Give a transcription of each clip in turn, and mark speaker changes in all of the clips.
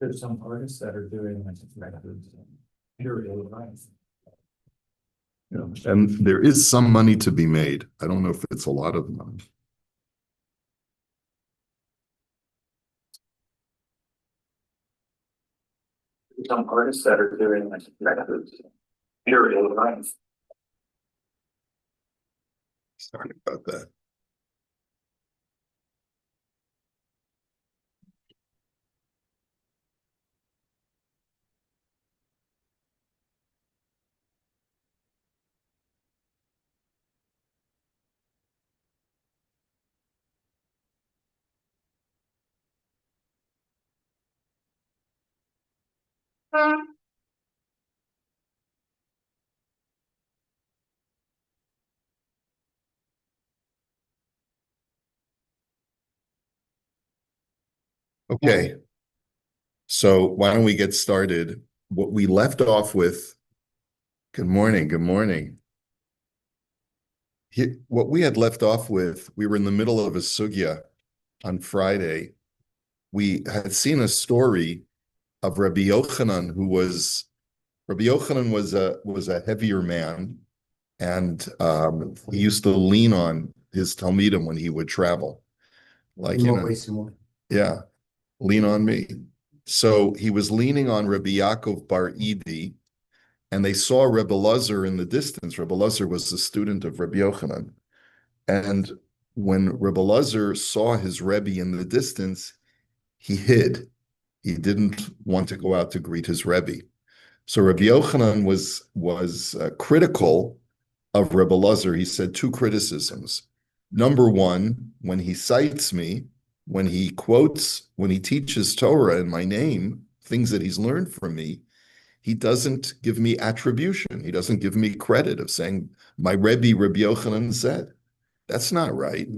Speaker 1: There's some artists that are doing like records, period, right?
Speaker 2: And there is some money to be made. I don't know if it's a lot of money.
Speaker 1: Some artists that are doing like records, period, right?
Speaker 2: Sorry about that. Okay, so why don't we get started? What we left off with, good morning, good morning. What we had left off with, we were in the middle of a sugya on Friday. We had seen a story of Rabbi Yochanan, Rabbi Yochanan was a heavier man, and he used to lean on his talmidim when he would travel. Like, yeah, lean on me. So he was leaning on Rabbi Yaakov Bar Idi, and they saw Rebbe Lazar in the distance. Rebbe Lazar was the student of Rabbi Yochanan. And when Rebbe Lazar saw his Rebbe in the distance, he hid. He didn't want to go out to greet his Rebbe. So Rabbi Yochanan was critical of Rebbe Lazar. He said two criticisms. Number one, when he cites me, when he teaches Torah in my name, things that he's learned from me, he doesn't give me attribution. He doesn't give me credit of saying, my Rebbe, Rabbi Yochanan said. That's not right.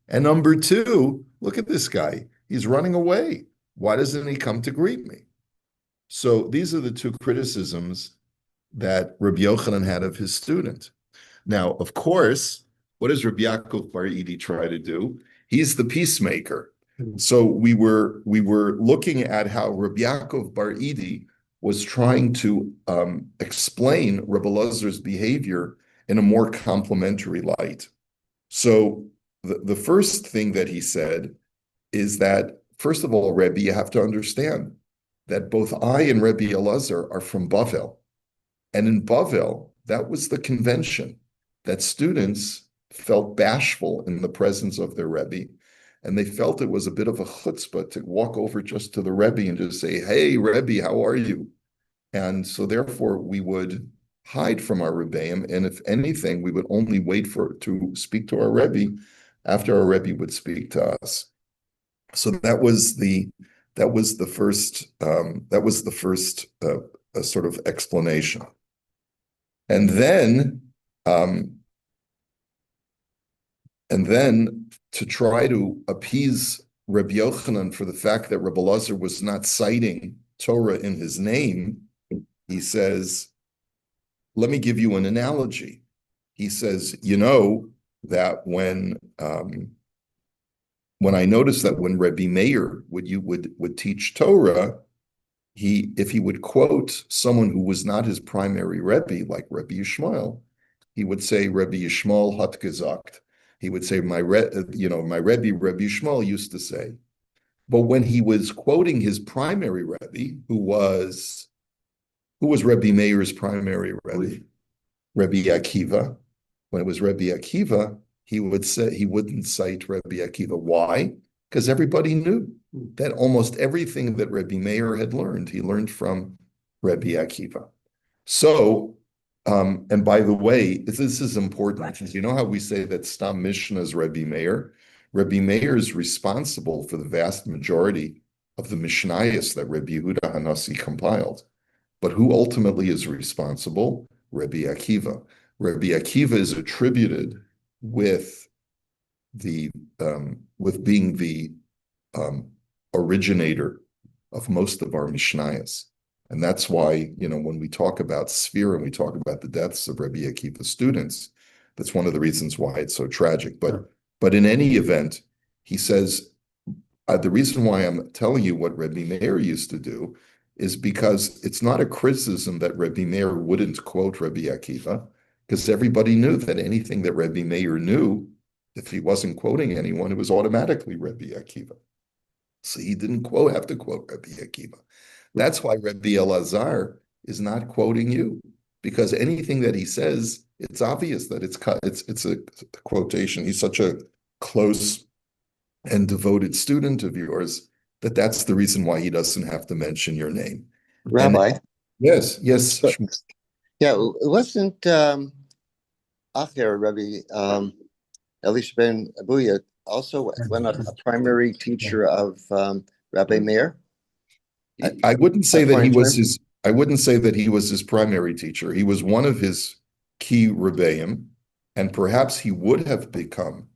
Speaker 2: And number two, look at this guy. He's running away. Why doesn't he come to greet me? So these are the two criticisms that Rabbi Yochanan had of his student. Now, of course, what does Rabbi Yaakov Bar Idi try to do? He's the peacemaker. So we were looking at how Rabbi Yaakov Bar Idi was trying to explain Rebbe Lazar's behavior in a more complimentary light. So the first thing that he said is that, first of all, Rebbe, you have to understand that both I and Rebbe Elazar are from Bavel. And in Bavel, that was the convention, that students felt bashful in the presence of their Rebbe, and they felt it was a bit of a chutzpah to walk over just to the Rebbe and just say, hey, Rebbe, how are you? And so therefore, we would hide from our Rebbeim, and if anything, we would only wait to speak to our Rebbe after our Rebbe would speak to us. So that was the first sort of explanation. And then to try to appease Rabbi Yochanan for the fact that Rebbe Lazar was not citing Torah in his name, he says, let me give you an analogy. He says, you know that when I noticed that when Rebbe Meir would teach Torah, if he would quote someone who was not his primary Rebbe, like Rebbe Yishmael, he would say, Rebbe Yishmael hat gesagt. He would say, my Rebbe, Rebbe Yishmael used to say. But when he was quoting his primary Rebbe, who was Rebbe Meir's primary Rebbe? Rebbe Akiva. When it was Rebbe Akiva, he wouldn't cite Rebbe Akiva. Why? Because everybody knew that almost everything that Rebbe Meir had learned, he learned from Rebbe Akiva. So, and by the way, this is important, because you know how we say that Stam Mishnah is Rebbe Meir? Rebbe Meir is responsible for the vast majority of the Mishnayos that Rebbe Yehuda Hanassi compiled. But who ultimately is responsible? Rebbe Akiva. Rebbe Akiva is attributed with being the originator of most of our Mishnayos. And that's why, when we talk about Sfira and we talk about the deaths of Rebbe Akiva's students, that's one of the reasons why it's so tragic. But in any event, he says, The reason why I'm telling you what Rebbe Meir used to do is because it's not a criticism that Rebbe Meir wouldn't quote Rebbe Akiva, because everybody knew that anything that Rebbe Meir knew, if he wasn't quoting anyone, it was automatically Rebbe Akiva. So he didn't have to quote Rebbe Akiva. That's why Rebbe Elazar is not quoting you, because anything that he says, it's obvious that it's a quotation. He's such a close and devoted student of yours that that's the reason why he doesn't have to mention your name. And
Speaker 3: Rabbi.
Speaker 2: yes,
Speaker 3: So, yeah, it wasn't Acher, Rabbi Elisha ben Abuya, also one of a primary teacher of Rabbi Meir.
Speaker 2: I wouldn't say that he
Speaker 3: According to
Speaker 2: was
Speaker 3: him?
Speaker 2: his. I wouldn't say that he was his primary teacher. He was one of his key rebbeim, and perhaps he would have become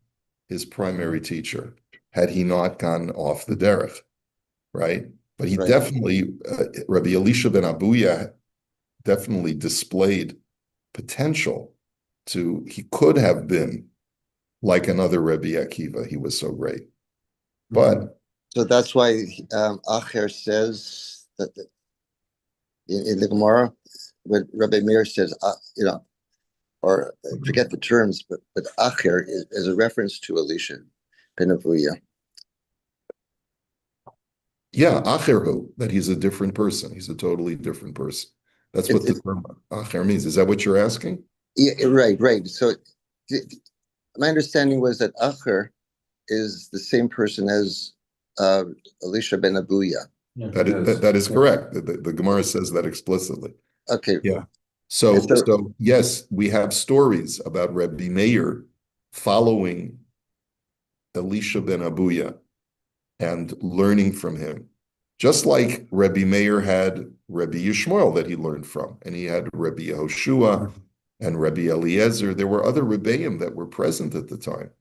Speaker 2: his primary teacher had he not gone off the derech, right? But he
Speaker 3: Right.
Speaker 2: definitely, Rabbi Elisha ben Abuya definitely displayed potential he could have been like another Rebbe Akiva. He was so great. But
Speaker 3: So that's why Acher says that in the Gemara, when Rabbi Meir says, or forget the terms, but Acher is a reference to Elisha ben Abuya.
Speaker 2: yeah, Acherhu, that he's a different person. He's a totally different person. That's what the term Acher means. Is that what you're asking?
Speaker 3: Yeah, right. So my understanding was that Acher is the same person as Elisha ben Abuya.
Speaker 4: Yeah,
Speaker 2: That is correct. The Gemara says that explicitly.
Speaker 3: Okay.
Speaker 2: Yeah. So
Speaker 3: And so-
Speaker 2: yes, we have stories about Rebbe Meir following Elisha ben Abuya and learning from him. Just like Rebbe Meir had Rebbe Yishmael that he learned from, and he had Rebbe Yehoshua and Rebbe Eliezer. There were other Rebbeim that were present at the time,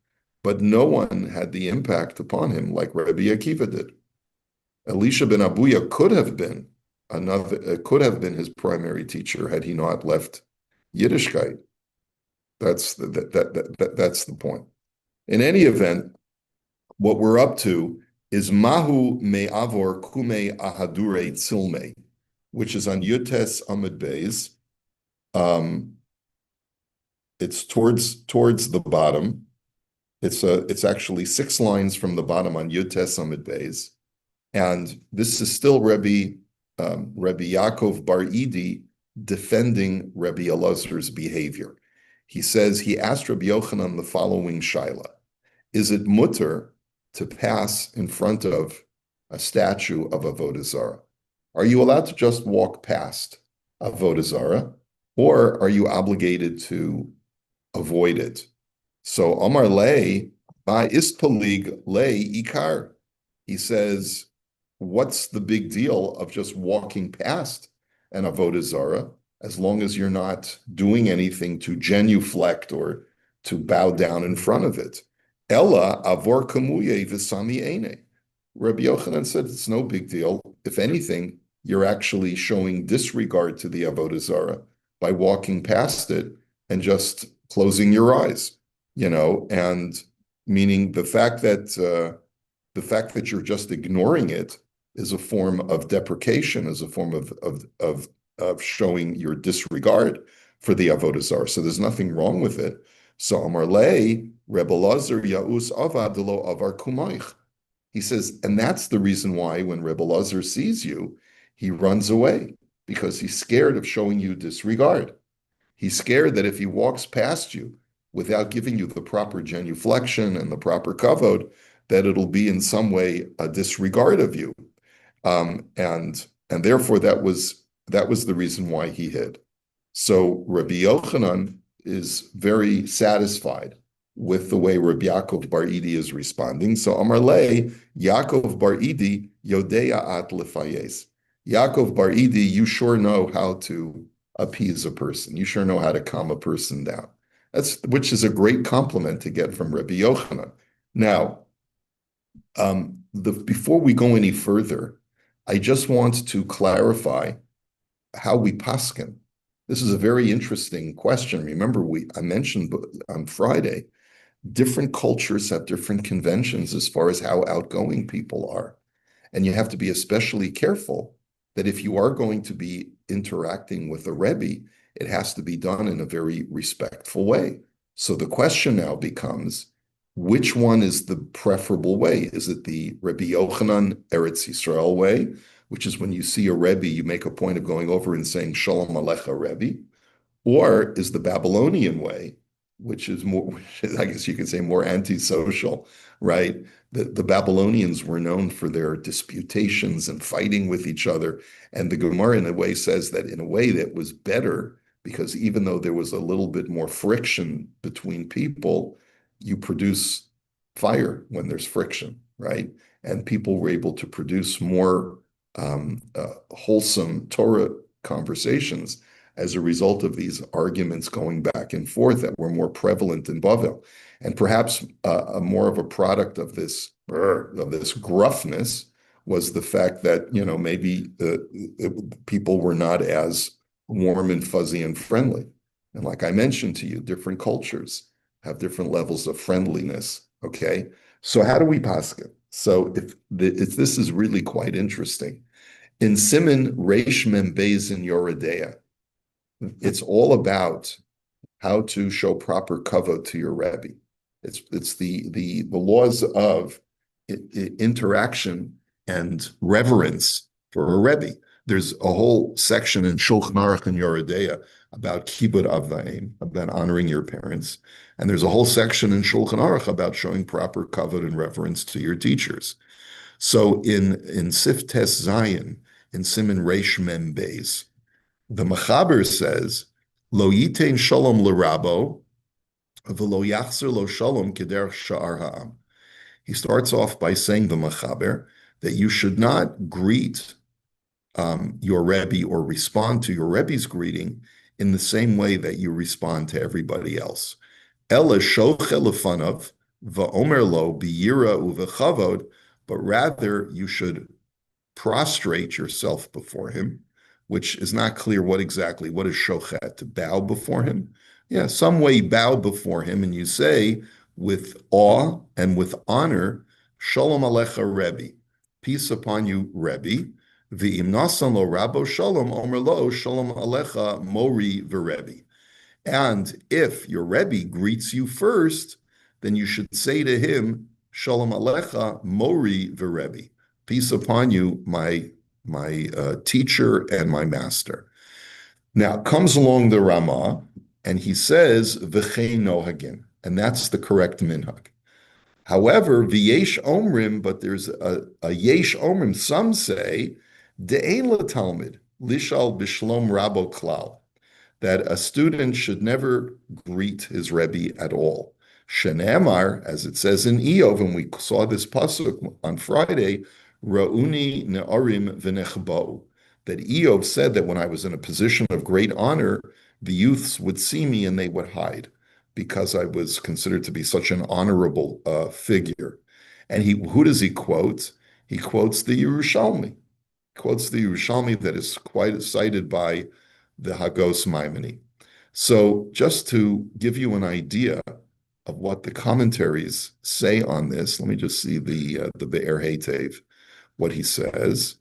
Speaker 2: but no one had the impact upon him like Rebbe Akiva did. Elisha ben Abuya could have been his primary teacher had he not left Yiddishkeit. That's the point. In any event, what we're up to is Mahu Me'avor Kume Ahadure Tzilme, which is on Yutes Amud Beis. It's towards the bottom. It's actually 6 lines from the bottom on Yutes Amud Beis. And this is still Rebbe Yaakov Bar Idi defending Rebbe Elazar's behavior. He says he asked Rebbe Yochanan the following shaila: is it mutter to pass in front of a statue of Avodah Zarah? Are you allowed to just walk past Avodah Zarah, or are you obligated to avoid it? So Omar Lei, by Ispalig Lei Ikar. He says, what's the big deal of just walking past an Avodah Zarah, as long as you're not doing anything to genuflect or to bow down in front of it? Ella avor kamuye v'sami eine. Rabbi Yochanan said it's no big deal. If anything, you're actually showing disregard to the Avodah Zarah by walking past it and just closing your eyes, and meaning the fact that you're just ignoring it is a form of deprecation, is a form of showing your disregard for the Avodah Zarah. So there's nothing wrong with it. So Amar Lei, Rebbe Elazar Yaus Avad Lo Avar Kumaych. He says, and that's the reason why when Rebbe Elazar sees you, he runs away, because he's scared of showing you disregard. He's scared that if he walks past you without giving you the proper genuflection and the proper kavod, that it'll be in some way a disregard of you. And therefore that was the reason why he hid. So Rabbi Yochanan is very satisfied with the way Rabbi Yaakov Bar Idi is responding. So Amar Lei, Yaakov Bar Idi, Yodea at lefayes. Yaakov Bar Idi, you sure know how to appease a person. You sure know how to calm a person down. Which is a great compliment to get from Rabbi Yochanan. Now, before we go any further, I just want to clarify how we paskin. This is a very interesting question. Remember, I mentioned on Friday Different cultures have different conventions as far as how outgoing people are. And you have to be especially careful that if you are going to be interacting with a Rebbe, it has to be done in a very respectful way. So the question now becomes, which one is the preferable way? Is it the Rebbe Yochanan Eretz Yisrael way, which is when you see a Rebbe, you make a point of going over and saying Shalom Alecha Rebbe? Or is the Babylonian way, which is more, I guess you could say more antisocial, right? The Babylonians were known for their disputations and fighting with each other. And the Gemara, in a way, says that in a way that was better, because even though there was a little bit more friction between people, you produce fire when there's friction, right? And people were able to produce more wholesome Torah conversations as a result of these arguments going back and forth that were more prevalent in Bavel. And perhaps more of a product of this gruffness was the fact that, maybe people were not as warm and fuzzy and friendly. And like I mentioned to you, different cultures have different levels of friendliness, okay? So how do we paskin? So if this is really quite interesting. In Siman Reish Mem Beis in Yoredea, it's all about how to show proper kavod to your Rebbe. It's the laws of interaction and reverence for a Rebbe. There's a whole section in Shulchan Aruch and Yoredea about kibud avayim, about honoring your parents, and there's a whole section in Shulchan Aruch about showing proper kavod and reverence to your teachers. So in Sif Tes Zayin, in Siman Reish Mem Beis, the Mechaber says, Lo yitain shalom l'rabo, v'lo yachzer lo shalom kederech sha'ar ha'am. He starts off by saying, the Mechaber, that you should not greet your Rebbe or respond to your Rebbe's greeting in the same way that you respond to everybody else. Ela shoche lefanav, va'omer lo biyira uvechavod, but rather you should prostrate yourself before him, which is not clear what is shochet, to bow before him. Yeah, some way bow before him, and you say with awe and with honor, Shalom Alecha Rebbe, peace upon you, Rebbe. V'im nasan lo rabo shalom, omer lo Shalom Alecha Mori v'Rebbe. And if your Rebbe greets you first, then you should say to him, Shalom Alecha Mori v'Rebbe, peace upon you, my teacher and my master. Now comes along the Ramah, and he says v'chein nohagin, and that's the correct minhag. However, v'yesh omrim, but there's a yesh omrim. Some say de'ein latalmid lishal b'shlom rabo klal, that a student should never greet his Rebbe at all. Shenemar, as it says in Eov, and we saw this pasuk on Friday, Ra'uni ne'arim v'nechba'u, that Eov said that when I was in a position of great honor, the youths would see me and they would hide, because I was considered to be such an honorable figure. And who does he quote? He quotes the Yerushalmi. Quotes the Yerushalmi that is quite cited by the Hagos Maimoni. So just to give you an idea of what the commentaries say on this, let me just see the Be'er Heitev, what he says.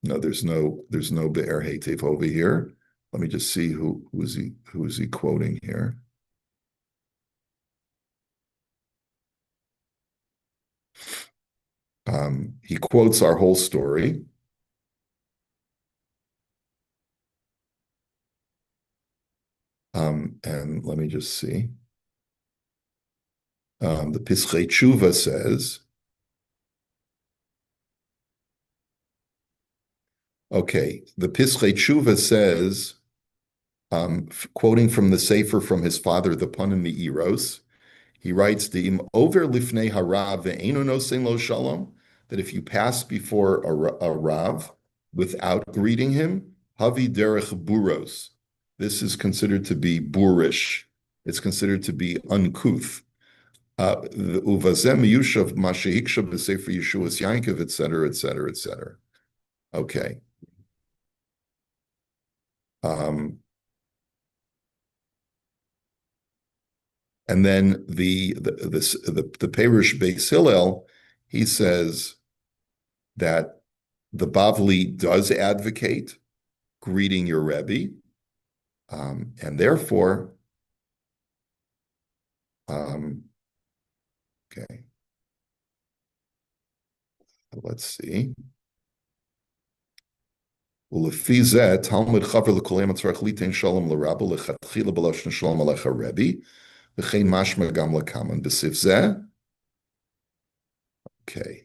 Speaker 2: No, there's no Be'er Heitev over here. Let me just see who is he quoting here. He quotes our whole story. And let me just see. The Pischei Tshuva says, okay, the Pischei Tshuva says, quoting from the Sefer from his father, the Panim Me'iros, he writes, "Im over lifnei harav ve'enu nosein lo shalom," that if you pass before a rav without greeting him, havi derech buros. This is considered to be boorish. It's considered to be uncouth. Uvazem yushav mashihiksha b'sefer Yeshuas Yankov, etc., etc., etc. Okay. And then the Perush Beis Hillel, he says that the Bavli does advocate greeting your Rebbe, and therefore, okay, let's see. ולפי זה, תלמוד חבר לכולם הצורך ליתן שלום לרבו, לכתחילה בלשון שלום עליך רבי, וכן משמע גם לקמן בסעיף זה. Okay.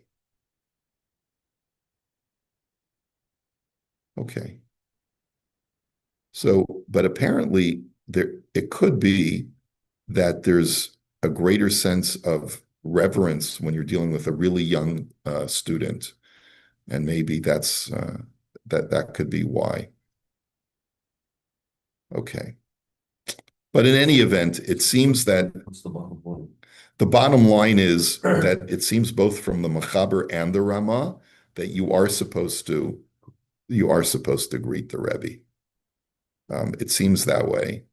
Speaker 2: Okay. So, but apparently it could be that there's a greater sense of reverence when you're dealing with a really young student, and maybe that's that could be why. Okay. But in any event, it seems that
Speaker 4: What's the bottom line?
Speaker 2: the bottom line is that it seems both from the Mechaber and the Rama that you are supposed to greet the Rebbe. It seems that way,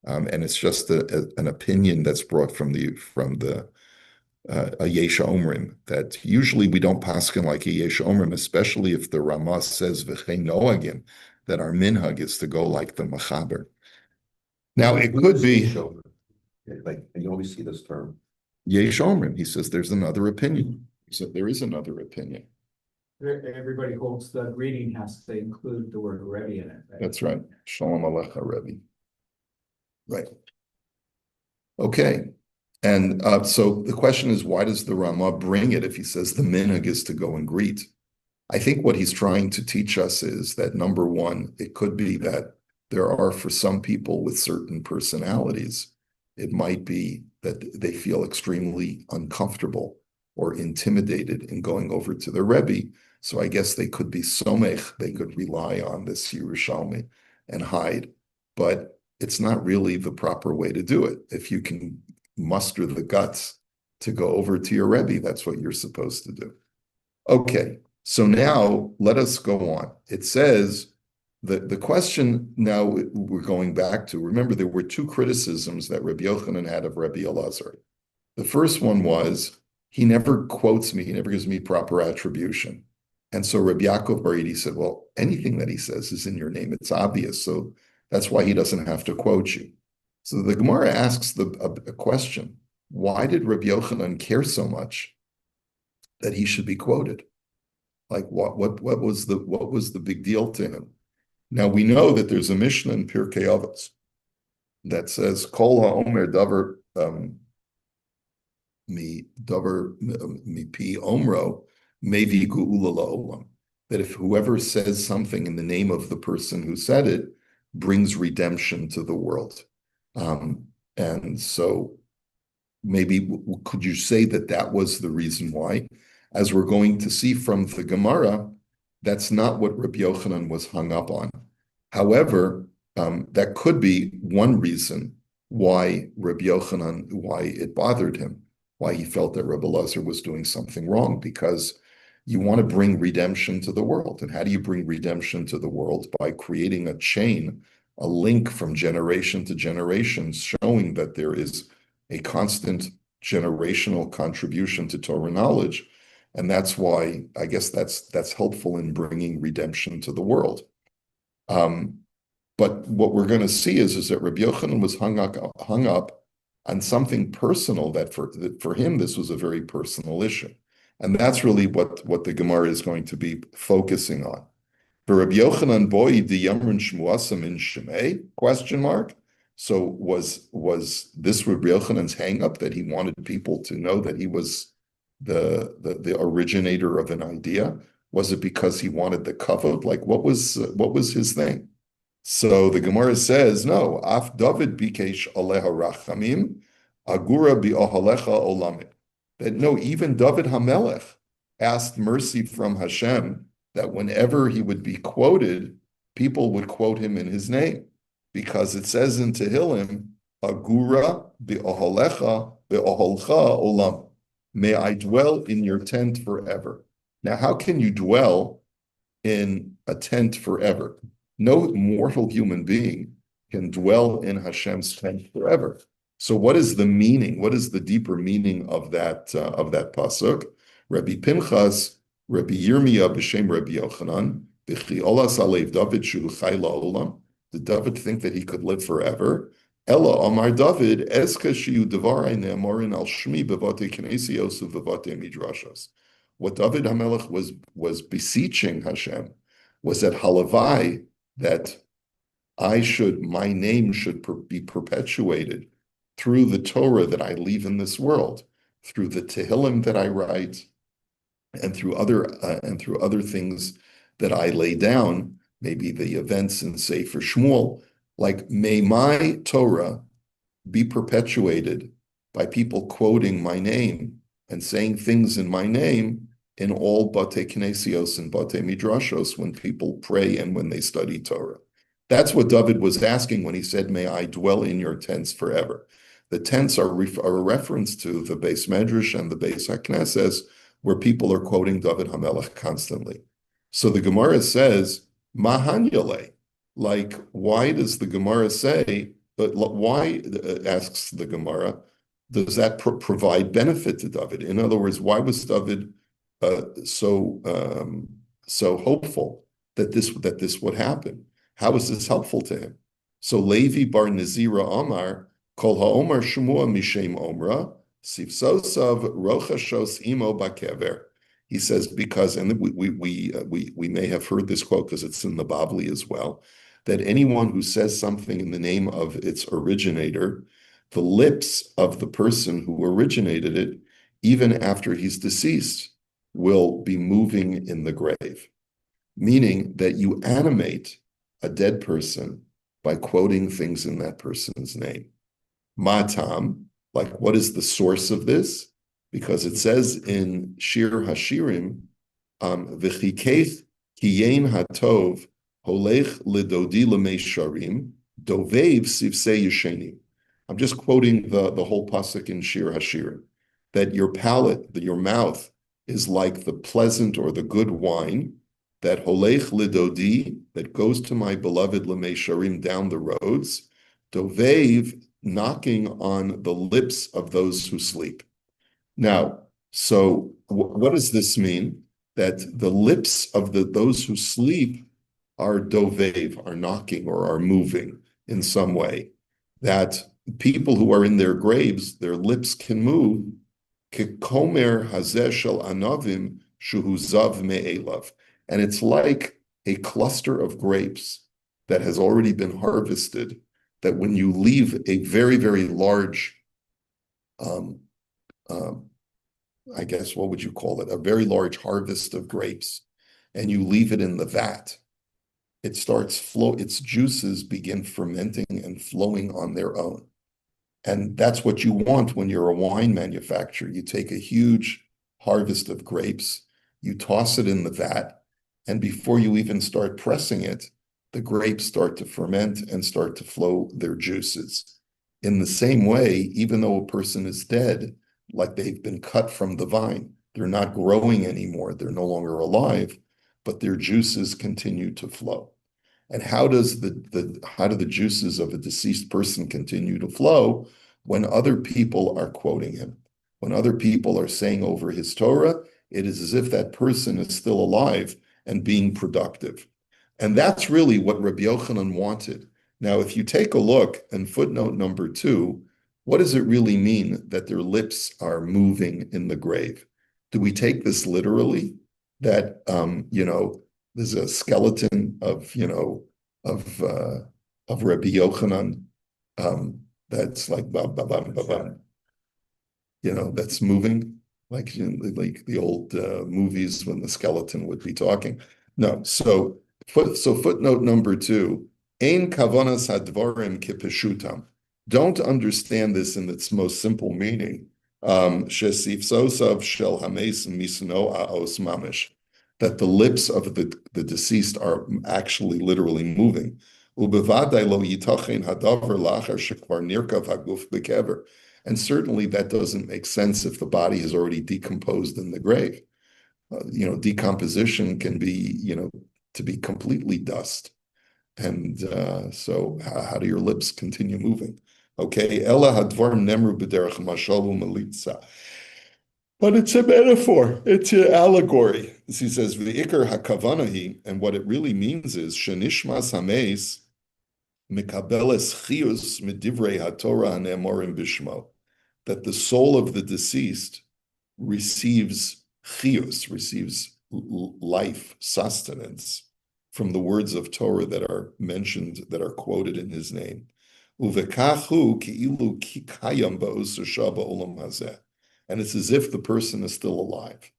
Speaker 2: and it's just an opinion that's brought from the a Yesha Omrim, that usually we don't paskin like a Yesha Omrim, especially if the Rama says v'chein noagin, that our minhag is to go like the Mechaber. Now it could be
Speaker 4: like you always see this term.
Speaker 2: Yesha Omrim. He says there's another opinion. He said there is another opinion.
Speaker 5: Everybody holds the greeting has to include the word Rebbe in it. Right?
Speaker 2: That's right. Shalom Alecha Rebbe. Right. Okay. And so the question is, why does the Rama bring it if he says the minhag is to go and greet? I think what he's trying to teach us is that, number one, it could be that there are, for some people with certain personalities, it might be that they feel extremely uncomfortable or intimidated in going over to the Rebbe. So I guess they could be somech, they could rely on this Yerushalmi and hide. But it's not really the proper way to do it. If you can muster the guts to go over to your Rebbe, that's what you're supposed to do. Okay, so now let us go on. It says, the question now we're going back to, remember there were two criticisms that Rabbi Yochanan had of Rabbi Elazar. The first one was, he never quotes me, he never gives me proper attribution. And so Rabbi Yaakov Baridi said, well, anything that he says is in your name, it's obvious, so that's why he doesn't have to quote you. So the Gemara asks a question, why did Rabbi Yochanan care so much that he should be quoted? Like what was the big deal to him? Now we know that there's a Mishnah in Pirkei Avos that says, Kol ha'omer davar mi pi omro mevi geula la'olam. That if whoever says something in the name of the person who said it brings redemption to the world. And so maybe could you say that was the reason why? As we're going to see from the Gemara, that's not what Rabbi Yochanan was hung up on. However, that could be one reason why Rabbi Yochanan, why it bothered him, why he felt that Rabbi Elazar was doing something wrong, because you want to bring redemption to the world. And how do you bring redemption to the world? By creating a chain, a link from generation to generation, showing that there is a constant generational contribution to Torah knowledge. And that's why I guess that's helpful in bringing redemption to the world. But what we're going to see is that Rabbi Yochanan was hung up on something personal, that for him this was a very personal issue. And that's really what the Gemara is going to be focusing on. For Rabbi Yochanan boy the Yamrin Shmuasam in Shemei? Question mark. So was this Rabbi Yochanan's hang-up, that he wanted people to know that he was the originator of an idea? Was it because he wanted the kavod? Like what was his thing? So the Gemara says, no, Af David bikesh aleha rachamim, agura bi'ohalecha olamim. That no, even David HaMelech asked mercy from Hashem, that whenever he would be quoted, people would quote him in his name, because it says in Tehillim, agura bi'ohalecha bi'oholcha olam. May I dwell in your tent forever. Now, how can you dwell in a tent forever? No mortal human being can dwell in Hashem's tent forever. So what is the meaning? What is the deeper meaning of that pasuk? Rabbi Pinchas, Rabbi Yirmiyah b'shem Rabbi Yochanan, v'chi olas alev David shu chai la'olam. Did David think that he could live forever? Ella Amar David, eska shiu devarai ne'amorin al shmi bevate knesios uvevate midrashos. What David HaMelech was beseeching Hashem was that halavai, that my name should be perpetuated through the Torah that I leave in this world, through the Tehillim that I write, and through other things that I lay down, maybe the events in Sefer Shmuel. Like, may my Torah be perpetuated by people quoting my name and saying things in my name in all Batei Knesios and Batei Midrashos, when people pray and when they study Torah. That's what David was asking when he said, may I dwell in your tents forever. The tents are a reference to the Beis Medrash and the Beis HaKnesses, where people are quoting David HaMelech constantly. So the Gemara says, Mahanyale, like, why does the Gemara say, why, asks the Gemara, does that provide benefit to David? In other words, why was David so hopeful that this would happen? How is this helpful to him? So Levi bar Nazira Omar, Kol HaOmar Shemua Mishem Omra, Sivsosav Rochashos Imo Bakever. He says, because, and we may have heard this quote because it's in the Bavli as well, that anyone who says something in the name of its originator, the lips of the person who originated it, even after he's deceased, will be moving in the grave. Meaning that you animate a dead person by quoting things in that person's name. Matam, like, what is the source of this? Because it says in Shir Hashirim, V'chiketh kiyen hatov holech lidodi l'meisharim dovev sivsei yishenim. I'm just quoting the whole pasuk in Shir Hashirim, that your palate, that your mouth is like the pleasant or the good wine, that holech lidodi, that goes to my beloved l'meisharim down the roads, dovev, knocking on the lips of those who sleep. Now, so what does this mean? That the lips of those who sleep are dovev, are knocking or are moving in some way. That people who are in their graves, their lips can move. Kekomer hazeh shel anavim shuhu zav me'elav. And it's like a cluster of grapes that has already been harvested, that when you leave a very, very large, I guess, what would you call it? A very large harvest of grapes, and you leave it in the vat, it starts its juices begin fermenting and flowing on their own. And that's what you want when you're a wine manufacturer. You take a huge harvest of grapes, you toss it in the vat, and before you even start pressing it, the grapes start to ferment and start to flow their juices. In the same way, even though a person is dead, like they've been cut from the vine, they're not growing anymore, they're no longer alive, but their juices continue to flow. And how do the juices of a deceased person continue to flow? When other people are quoting him, when other people are saying over his Torah, it is as if that person is still alive and being productive. And that's really what Rabbi Yochanan wanted. Now, if you take a look in footnote number 2, what does it really mean that their lips are moving in the grave? Do we take this literally? That, there's a skeleton of Rabbi Yochanan that's like, that's moving, like the old movies when the skeleton would be talking. No, so footnote number 2, Ein kavanas hadvarim kipeshutam. Don't understand this in its most simple meaning. Shesifsosav shel hames misno aos mamish. That the lips of the deceased are actually literally moving. Ubevadai lo yitachen hadavar lachar shekvar nirkav haguf bekever. And certainly that doesn't make sense if the body is already decomposed in the grave. Decomposition can be, to be completely dust. And so how do your lips continue moving? Okay, Ella hadvarim nemru b'derech mashal u'malitza. But it's a metaphor. It's an allegory. As he says, "V'ikar hakavanahi," and what it really means is shenishmas hameis mikabeles chiyus midivrei haTorah hane'emorim bishmo, that the soul of the deceased receives chiyus, receives life, sustenance from the words of Torah that are mentioned, that are quoted in his name. Uvekachu ki'ilu kayam ba'usasha ba'olam hazeh. And it's as if the person is still alive.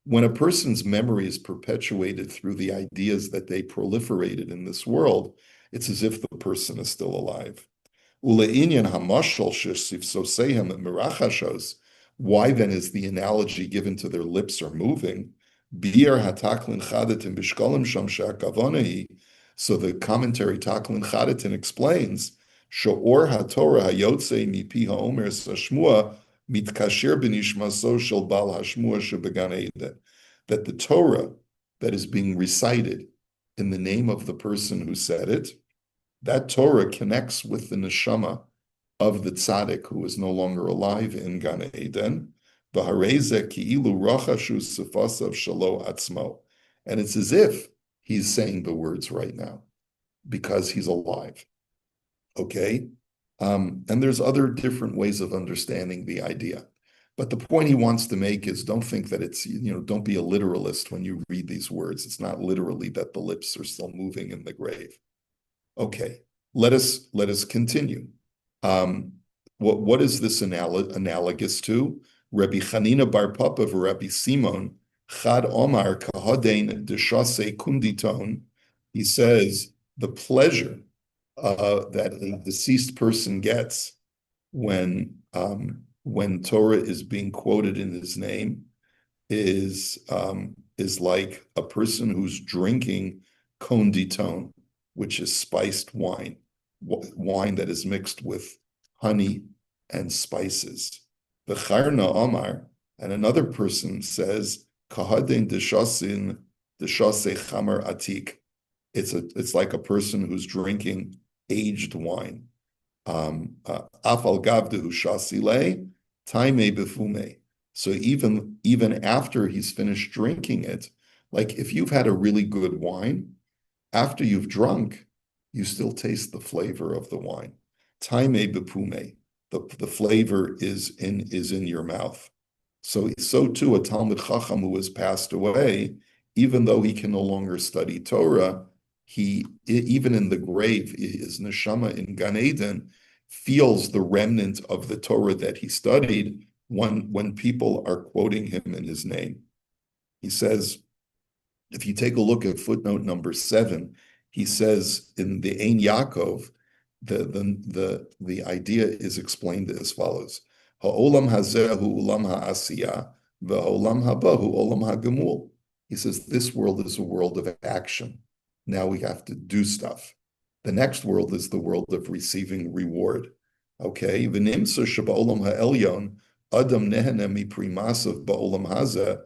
Speaker 2: When a person's memory is perpetuated through the ideas that they proliferated in this world, it's as if the person is still alive. Ule'inyan hamashal shesifsosehem mirachashos. Why then is the analogy given to their lips are moving? Bir hataklin chadatin bishkolim sham she'akavonahi. So the commentary Taklin Chadatin explains, Sha'or haTorah hayotze mipi ha'omer sashmua mitkasher b'nishmaso shel bal hashmua shebegan Eden. That the Torah that is being recited in the name of the person who said it, that Torah connects with the neshama of the tzaddik who is no longer alive in Gan Eden. And it's as if he's saying the words right now because he's alive. Okay? And there's other different ways of understanding the idea. But the point he wants to make is don't think that it's, don't be a literalist when you read these words. It's not literally that the lips are still moving in the grave. Okay, let us continue. What is this analogous to? Rabbi Chanina bar Papa of Rabbi Simon, Chad Omar kahadein deshase kunditon. He says the pleasure that a deceased person gets when Torah is being quoted in his name is like a person who's drinking konditon, which is spiced wine that is mixed with honey and spices. The Charna Omar, and another person says, Kahadin deshasin deshase chamar atik. It's like a person who's drinking aged wine. Afal gavdehu shasile taime befume. So even after he's finished drinking it, like if you've had a really good wine, after you've drunk, you still taste the flavor of the wine. Taime bepume, the flavor is in your mouth. So too a Talmud Chacham who has passed away, even though he can no longer study Torah, he even in the grave, his neshama in Gan Eden feels the remnant of the Torah that he studied when people are quoting him in his name. He says, if you take a look at footnote number 7, he says in the Ein Yaakov, the idea is explained as follows: Ha'olam hazeh hu olam ha'asiyah, v'olam haba hu olam ha'gemul. He says this world is a world of action. Now we have to do stuff. The next world is the world of receiving reward. Okay, v'nimsa sheba'olam ha'elyon adam nehene mi primasav ba'olam hazeh.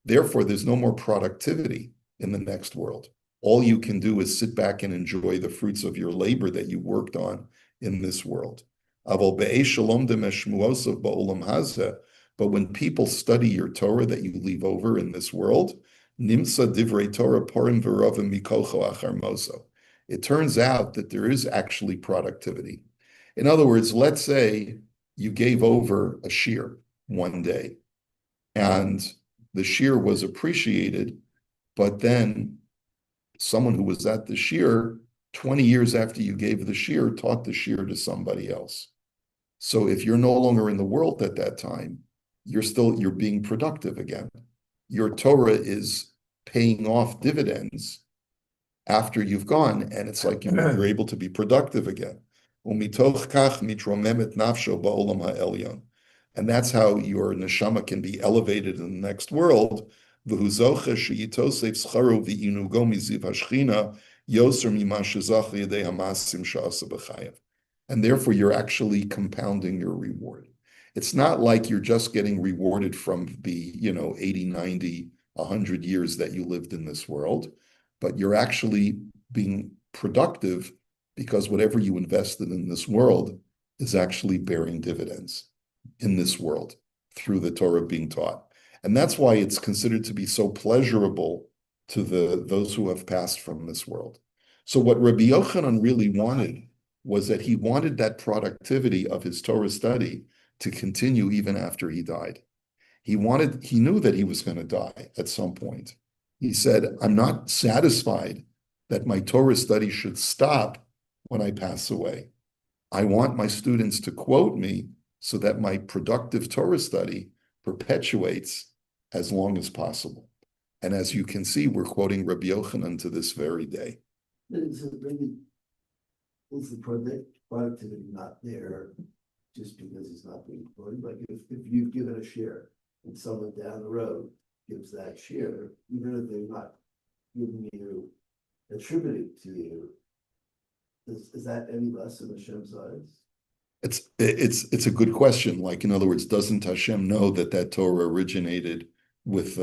Speaker 2: Therefore, there's no more productivity in the next world. All you can do is sit back and enjoy the fruits of your labor that you worked on in this world. But when people study your Torah that you leave over in this world, it turns out that there is actually productivity. In other words, let's say you gave over a shear one day and the shear was appreciated, but then someone who was at the shear 20 years after you gave the shear taught the shear to somebody else. So if you're no longer in the world at that time, you're being productive again. Your Torah is paying off dividends after you've gone, and it's like you're able to be productive again. And that's how your neshama can be elevated in the next world. And therefore, you're actually compounding your reward. It's not like you're just getting rewarded from the 80, 90, 100 years that you lived in this world. but you're actually being productive because whatever you invested in this world is actually bearing dividends in this world through the Torah being taught. And that's why it's considered to be so pleasurable to those who have passed from this world. So what Rabbi Yochanan really wanted was that he wanted that productivity of his Torah study to continue even after he died. He knew that he was going to die at some point. He said, I'm not satisfied that my Torah study should stop when I pass away. I want my students to quote me so that my productive Torah study perpetuates as long as possible. And as you can see, we're quoting Rabbi Yochanan to this very day.
Speaker 6: Is the productivity not there just because it's not being quoted? Like if you've given a share and someone down the road gives that share, even if they're not giving you, attributing to you, is that any less in Hashem's eyes?
Speaker 2: It's a good question. Like, in other words, doesn't Hashem know that Torah originated with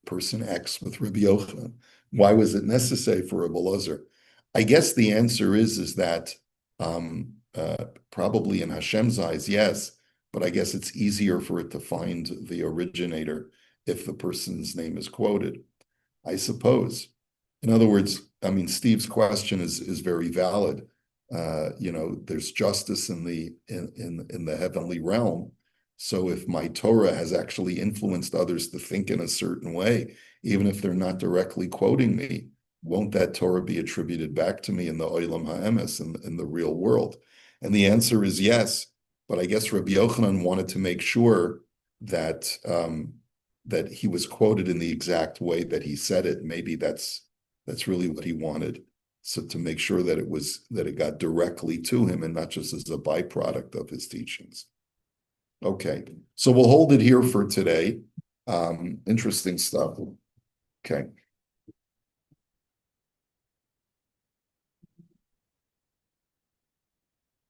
Speaker 2: person X, with Rabbi Yochanan? Why was it necessary for Rabbi Elazar? I guess the answer is that probably in Hashem's eyes, yes, but I guess it's easier for it to find the originator if the person's name is quoted, I suppose. In other words, I mean, Steve's question is very valid. There's justice in the heavenly realm. So if my Torah has actually influenced others to think in a certain way, even if they're not directly quoting me, won't that Torah be attributed back to me in the Olam HaEmes, in the real world? And the answer is yes. But I guess Rabbi Yochanan wanted to make sure that that he was quoted in the exact way that he said it. Maybe that's really what he wanted. So to make sure that it got directly to him and not just as a byproduct of his teachings. Okay, so we'll hold it here for today. Interesting stuff. Okay.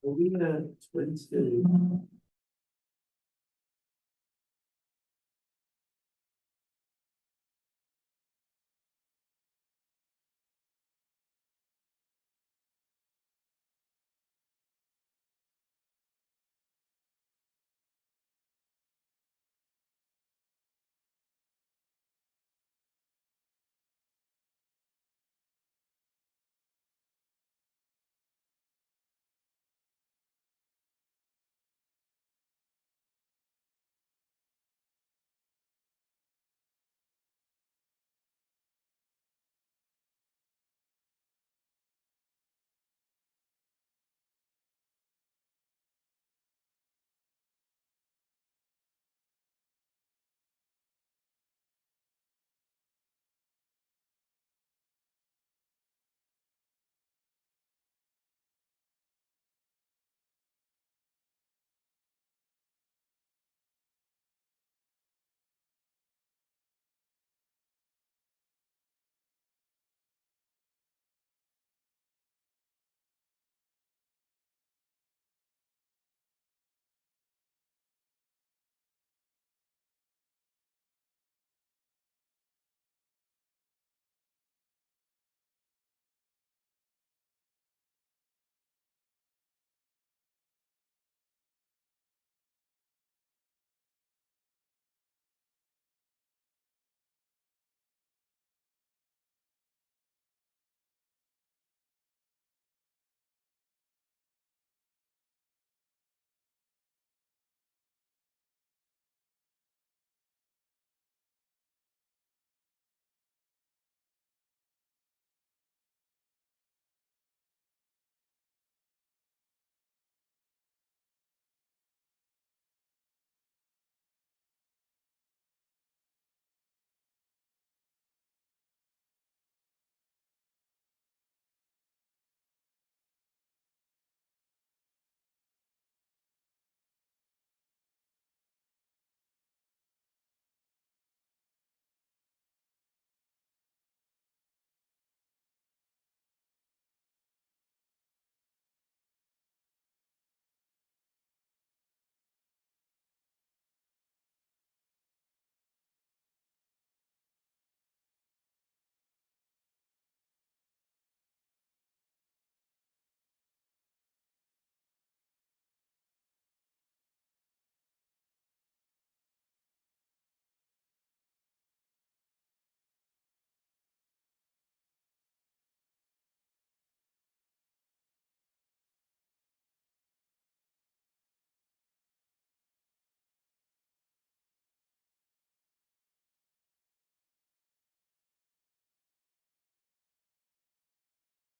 Speaker 6: Are we gonna Wednesday?